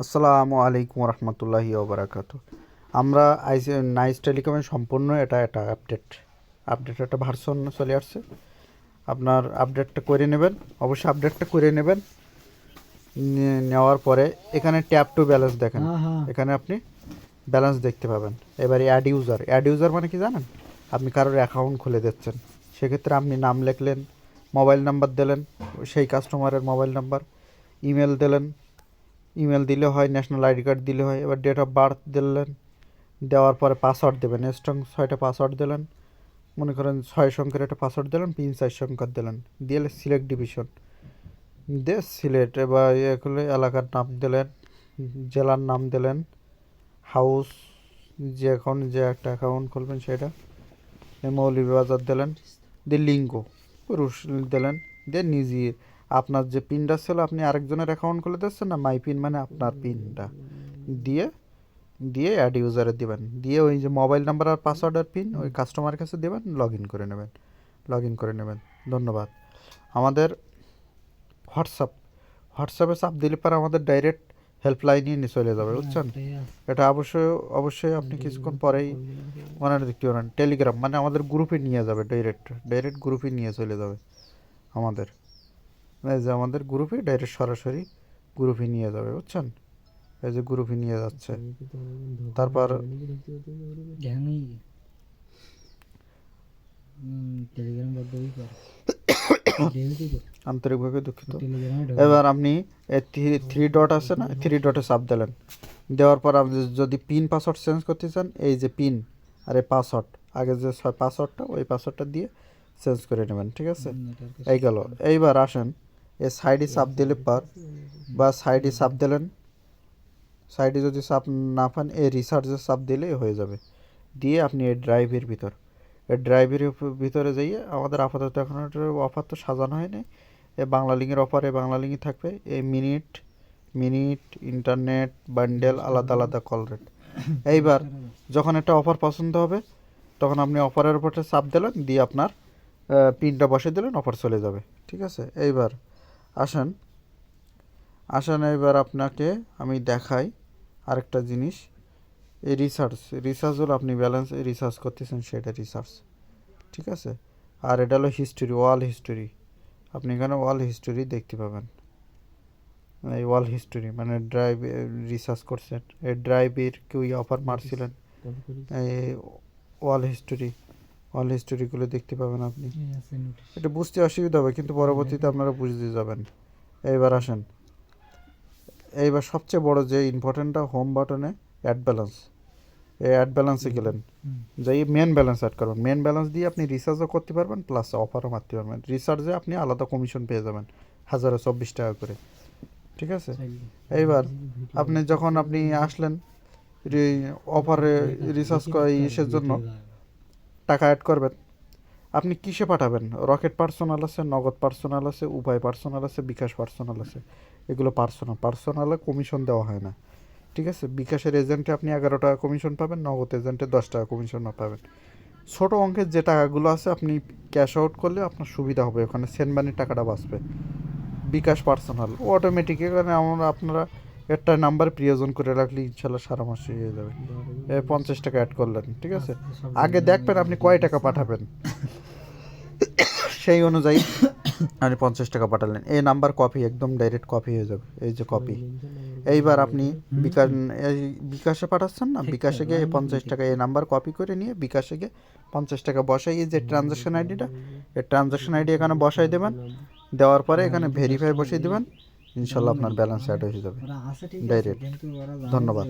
আসসালামু আলাইকুম রহমতুল্লাহি ওবরাকাতু। আমরা নাইস টেলিকমের সম্পূর্ণ এটা আপডেট একটা ভার্সন চলে আসছে। আপনার আপডেটটা করে নেবেন, অবশ্যই আপডেটটা করে নেবেন। নেওয়ার পরে এখানে ট্যাপ টু ব্যালেন্স দেখেন, এখানে আপনি ব্যালেন্স দেখতে পাবেন। এবারে অ্যাড ইউজার মানে কি জানেন? আপনি কারোর অ্যাকাউন্ট খুলে দিচ্ছেন, সেক্ষেত্রে আপনি নাম লিখলেন, মোবাইল নাম্বার দিলেন, সেই কাস্টমারের মোবাইল নাম্বার, ইমেল দিলেন, ইমেল দিলে হয়, ন্যাশনাল আইডি কার্ড দিলে হয়। এবার ডেট অফ বার্থ দিলেন, দেওয়ার পরে পাসওয়ার্ড দেবেন, স্ট্রং 6টা পাসওয়ার্ড দিলেন, মনে করেন 6 সংখ্যার একটা পাসওয়ার্ড দিলেন, পিন 4 সংখ্যার দিলেন, দিয়ে সিলেক্ট ডিভিশন দিয়ে সিলেক্ট, এবার ইয়ে করলে এলাকার নাম দিলেন, জেলার নাম দিলেন, হাউস যে একটা অ্যাকাউন্ট খুলবেন সেটা, মৌলভীবাজার দিলেন, দিয়ে লিঙ্গ পুরুষ দিলেন, দিয়ে নিজে আপনার যে পিনটা ছিল, আপনি আরেকজনের অ্যাকাউন্ট খুলে দিচ্ছেন না, মাই পিন মানে আপনার পিনটা দিয়ে দিয়ে অ্যাড ইউজারে দিবেন, দিয়ে ওই যে মোবাইল নাম্বার আর পাসওয়ার্ডের পিন ওই কাস্টমারের কাছে দেবেন, লগ ইন করে নেবেন। ধন্যবাদ। আমাদের হোয়াটসঅ্যাপে চাপ দিলে পর আমাদের ডাইরেক্ট হেল্পলাইনে নিয়ে চলে যাবে, বুঝছেন? এটা অবশ্যই আপনি কিছুক্ষণ পরেই মনে দেখতে পারেন। টেলিগ্রাম মানে আমাদের গ্রুপে নিয়ে যাবে, ডাইরেক্ট গ্রুপে নিয়ে চলে যাবে আমাদের, এই যে আমাদের গ্রুপে ডাইরেক্ট সরাসরি গ্রুপে নিয়ে যাবে, বুঝছেন? এই যে গ্রুপে নিয়ে যাচ্ছে। তারপর আন্তরিকভাবে দুঃখিত। এবার আপনি থ্রি ডট আছে না, থ্রি ডটে চাপ দিলেন, দেওয়ার পর আপনি যদি পিন পাসওয়ার্ড চেঞ্জ করতে চান, এই যে পিন আর এই পাসওয়ার্ড, আগে যে পাসওয়ার্ডটা ওই পাসওয়ার্ডটা দিয়ে চেঞ্জ করে নেবেন, ঠিক আছে? এই গেল। এইবার আসেন, এই সাইডে চাপ দিলে পর বা সাইডে চাপ দিলেন, সাইডে যদি চাপ না পান এই রিসার্চে চাপ দিলেই হয়ে যাবে। দিয়ে আপনি এই ড্রাইভের ভিতরে যাইয়ে, আমাদের আপাতত এখন অফার তো সাজানো হয়নি, এই বাংলা লিঙ্কের অফারে বাংলা লিঙ্কই থাকবে। এই মিনিট ইন্টারনেট বান্ডেল আলাদা কল রেট। এইবার যখন একটা অফার পছন্দ হবে তখন আপনি অফারের উপরে চাপ দিলেন, দিয়ে আপনার পিনটা বসে দিলেন, অফার চলে যাবে, ঠিক আছে? এইবার আসেন এইবার আপনাকে আমি দেখাই আরেকটা জিনিস। এই রিসার্চ হলো আপনি ব্যালেন্স রিসার্চ করতেছেন, সেটা রিসার্চ, ঠিক আছে? আর এটা হলো ওয়াল হিস্টোরি। আপনি এখানে ওয়াল হিস্টোরি দেখতে পাবেন। এই ওয়াল হিস্টোরি মানে ড্রাইভ রিসার্চ করছেন, এই ড্রাইভের কেউ অফার মারছিলেন, এই ওয়াল হিস্টোরিগুলো দেখতে পাবেন আপনি। এটা বুঝতে অসুবিধা হবে, কিন্তু পরবর্তীতে আপনারা বুঝতে যাবেন। এইবার আসেন, এইবার সবচেয়ে বড় যে ইম্পর্টেন্টটা, হোম বাটনে অ্যাড ব্যালেন্স। এই অ্যাড ব্যালেন্সে গেলেন, যাই মেন ব্যালেন্স অ্যাড করবেন। মেন ব্যালেন্স দিয়ে আপনি রিচার্জও করতে পারবেন, প্লাস অফারও মারতে পারবেন। রিচার্জে আপনি আলাদা কমিশন পেয়ে যাবেন 1024 টাকা করে, ঠিক আছে? এইবার যখন আপনি আসলেন অফারে রিচার্জ ইসের জন্য টাকা অ্যাড করবেন, আপনি কিসে পাঠাবেন? রকেট পার্সোনাল আছে, নগদ পার্সোনাল আছে, উপায় পার্সোনাল আছে, বিকাশ পার্সোনাল আছে। এগুলো পার্সোনালে কমিশন দেওয়া হয় না, ঠিক আছে? বিকাশের এজেন্টে আপনি 11 টাকা কমিশন পাবেন, নগদ এজেন্টে 10 টাকা কমিশন পাবেন। ছোটো অঙ্কের যে টাকাগুলো আছে আপনি ক্যাশ আউট করলে আপনার সুবিধা হবে, ওখানে সেন্ড মানির টাকাটা বাঁচবে। বিকাশ পার্সোনাল অটোমেটিক, এখানে আপনারা একটা নাম্বার প্রিয়োজন করে রাখলে ইনশাল্লাহ সারা মাস হয়ে যাবে। 50 টাকা অ্যাড করলেন, ঠিক আছে? আগে দেখবেন আপনি কয় টাকা পাঠাবেন, সেই অনুযায়ী আপনি 50 টাকা পাঠালেন, এই নাম্বার কপি, একদম ডাইরেক্ট কপি হয়ে যাবে, এই যে কপি। এইবার আপনি বিকাশে পাঠাচ্ছেন না, বিকাশে গিয়ে 50 টাকা এই নাম্বার কপি করে নিয়ে বিকাশে গিয়ে 50 টাকা বসাই, যে ট্রানজ্যাকশন আইডিটা, এই ট্রানজ্যাকশন আইডি এখানে বসাই দেবেন। দেওয়ার পরে এখানে ভেরিফাই বসিয়ে দেবেন, ইনশাল্লাহ আপনার ব্যালেন্স অ্যাড হয়ে যাবে ডাইরেক্ট। ধন্যবাদ।